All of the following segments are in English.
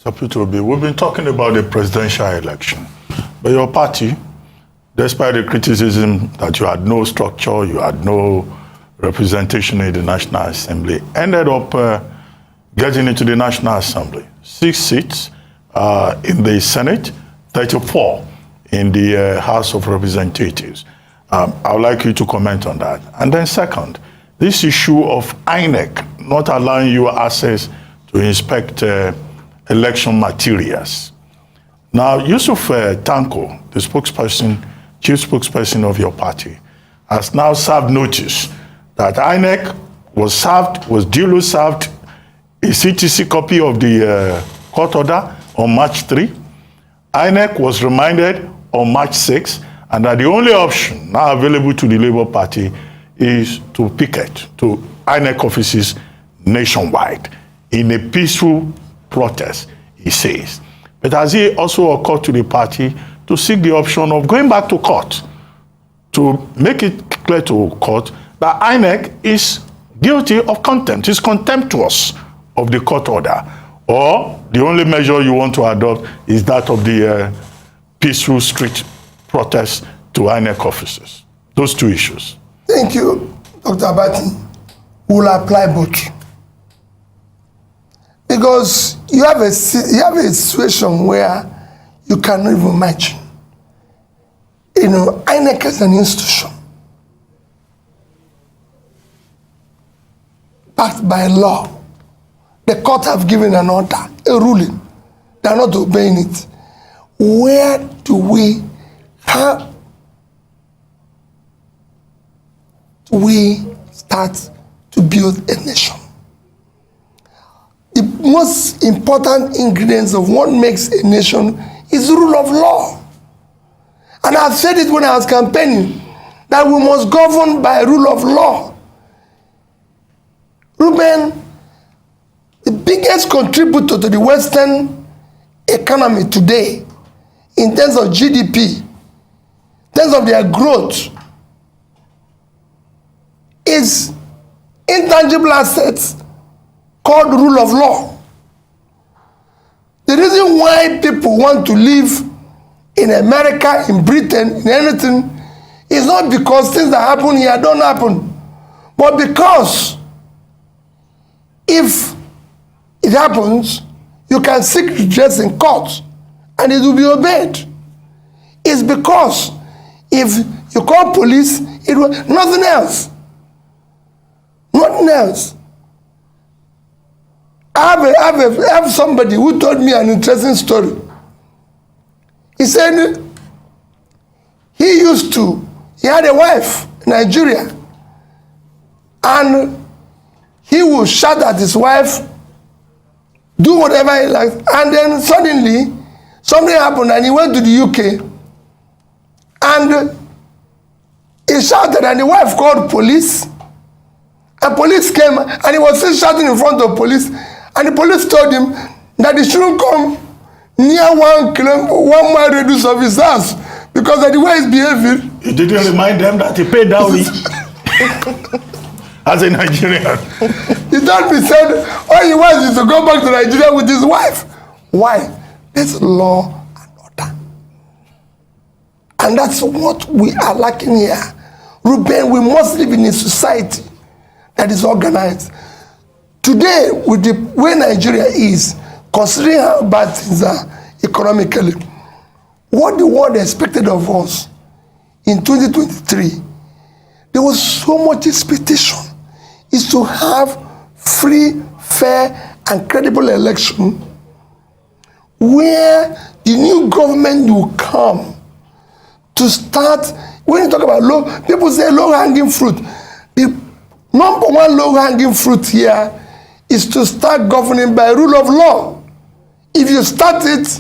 So Peter Obi, we've been talking about the presidential election, but your party, despite the criticism that you had no structure, you had no representation in the National Assembly, ended up getting into the National Assembly. 6 seats in the Senate, 34 in the House of Representatives. I would like you to comment on that. And then second, this issue of INEC not allowing you access to inspect election materials. Now, Yusuf Tanko, the chief spokesperson of your party, has now served notice that INEC was duly served a CTC copy of the court order on March 3. INEC was reminded on March 6, and that the only option now available to the Labour Party is to picket to INEC offices nationwide in a peaceful protest, he says. But has it also occurred to the party to seek the option of going back to court to make it clear to court that INEC is guilty of contempt, is contemptuous of the court order? Or the only measure you want to adopt is that of the peaceful street protest to INEC offices? Those two issues. Thank you, Dr. Abati. We'll apply both. Because you have a situation where you cannot even imagine. You know, INEC is an institution backed by law. The court have given an order, a ruling. They are not obeying it. Where do we start to build a nation? The most important ingredients of what makes a nation is the rule of law. And I've said it when I was campaigning, that we must govern by rule of law. Ruben, the biggest contributor to the Western economy today, in terms of GDP, in terms of their growth, is intangible assets called rule of law. The reason why people want to live in America, in Britain, in anything, is not because things that happen here don't happen, but because if it happens, you can seek redress in court and it will be obeyed. It's because if you call police, it will nothing else. Nothing else. I have somebody who told me an interesting story. He said he had a wife in Nigeria, and he would shout at his wife, do whatever he likes, and then suddenly something happened and he went to the UK and he shouted and the wife called police, and police came and he was still shouting in front of police, and the police told him that he shouldn't come near 1 mile radius of his house because of the way he's behaving. You didn't remind them that he paid dowry as a Nigerian. He told me, said, all he wants is to go back to Nigeria with his wife. Why? There's law and order. And that's what we are lacking here. Ruben, we must live in a society that is organized. Today, with the way Nigeria is, considering how bad things are economically, what the world expected of us in 2023, there was so much expectation, is to have free, fair, and credible election where the new government will come to start. When you talk about low, people say low-hanging fruit. The number one low-hanging fruit here is to start governing by rule of law. If you start it,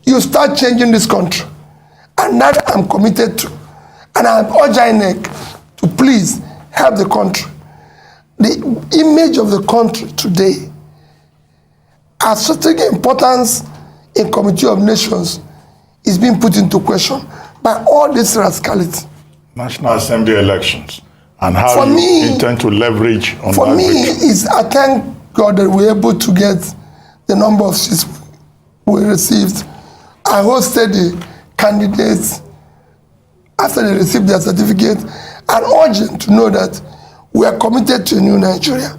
you start changing this country. And that I'm committed to. And I urge INEC to please help the country. The image of the country today has strategic importance in Committee of Nations is being put into question by all this rascality. National Assembly elections and how you intend to leverage on that. For me, I thank God that we're able to get the number of seats we received, I hosted the candidates after they received their certificate and urged them to know that we are committed to a new Nigeria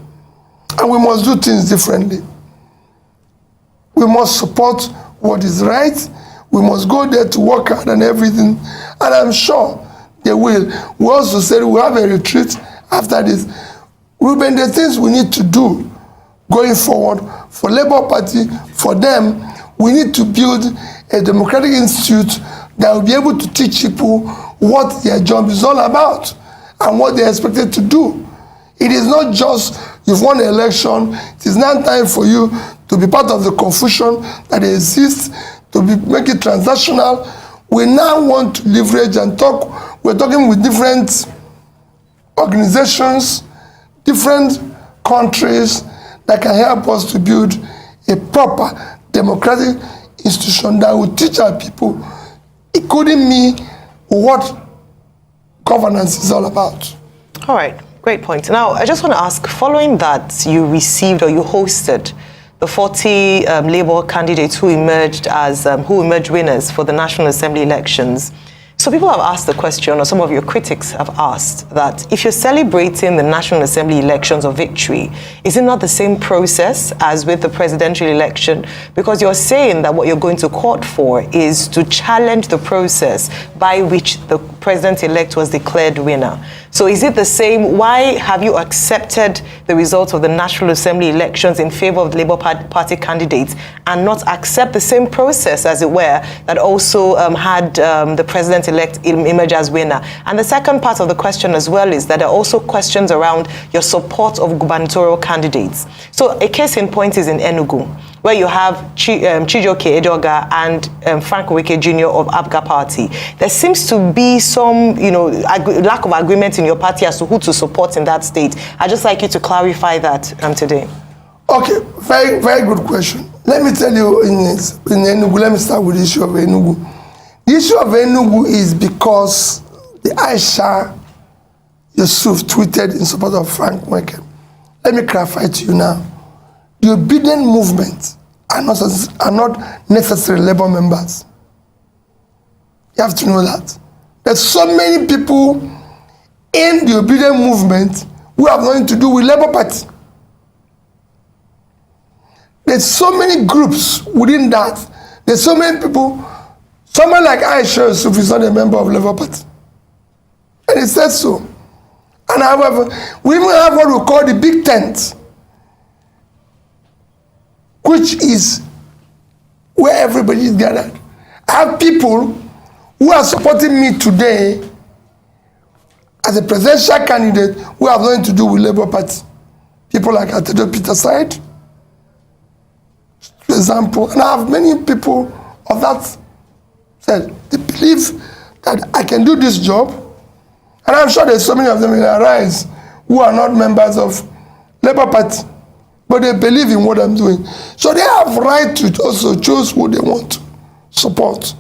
and we must do things differently. We must support what is right. We must go there to work hard and everything. And I'm sure they will. We also said we'll have a retreat after this. Ruben, the things we need to do going forward for Labour Party, for them, we need to build a democratic institute that will be able to teach people what their job is all about and what they're expected to do. It is not just you've won an election, it is now time for you to be part of the confusion that exists, to make it transactional. We now want to leverage and talk. We're talking with different organizations, different countries that can help us to build a proper democratic institution that will teach our people, including me, what governance is all about. All right, great point. Now, I just want to ask, following that you received or you hosted the 40 Labour candidates who emerged winners for the National Assembly elections. So people have asked the question, or some of your critics have asked, that if you're celebrating the National Assembly elections or victory, is it not the same process as with the presidential election? Because you're saying that what you're going to court for is to challenge the process by which the president-elect was declared winner. So is it the same? Why have you accepted the results of the National Assembly elections in favor of the Labour Party candidates and not accept the same process, as it were, that also had the president-elect emerge as winner? And the second part of the question as well is that there are also questions around your support of gubernatorial candidates. So a case in point is in Enugu, where you have Chijioke Edoga and Frank Wike Jr. of ABGA party. There seems to be some, lack of agreement in your party as to who to support in that state. I'd just like you to clarify that today. Okay, very, very good question. Let me tell you in Enugu, let me start with the issue of Enugu. The issue of Enugu is because the Aisha Yusuf tweeted in support of Frank Wike. Let me clarify to you now. The Obidients Movement are not necessarily Labour members. You have to know that. There's so many people in the Obidients Movement who have nothing to do with Labour Party. There's so many groups within that. There's so many people. Someone like Aisha Yusuf is not a member of Labour Party. And it says so. And however, we even have what we call the Big Tent, which is where everybody is gathered. I have people who are supporting me today as a presidential candidate who have nothing to do with Labour Party. People like Atedo Peter Side, for example, and I have many people of that said they believe that I can do this job, and I'm sure there's so many of them in Arise who are not members of Labour Party, but they believe in what I'm doing. So they have right to also choose who they want to support.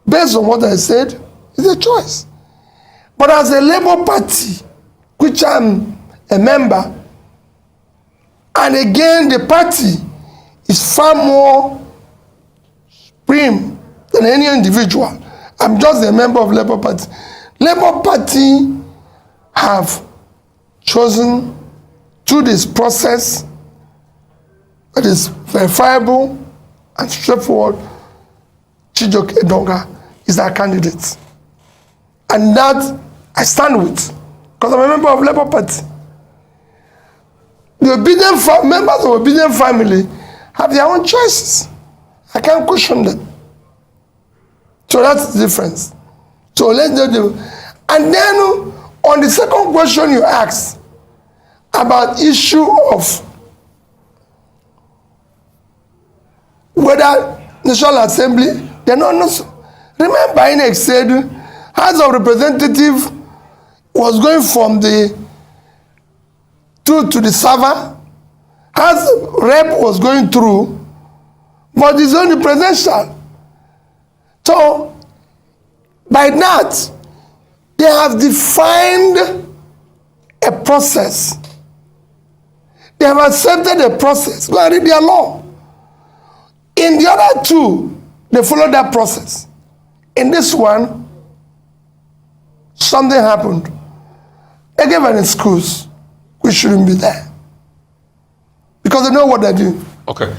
Based on what I said, it's a choice. But as a Labour Party, which I'm a member, and again the party is far more supreme than any individual. I'm just a member of Labour Party. Labour Party have chosen through this process that is verifiable and straightforward, Chijioke Edoga is our candidate. And that I stand with, because I'm a member of Labour Party. The members of the Obidients family have their own choices. I can't question them. So that's the difference. So let's do it. And then on the second question you asked about issue of whether National Assembly, they're not. Remember, INEC said House of Representative was going from the through to the server. House Rep was going through, but it's only presidential. So by that, they have defined a process. They have accepted a process. Go and read their law. In the other two, they followed that process. In this one, something happened. They gave an excuse. We shouldn't be there. Because they know what they do. Okay.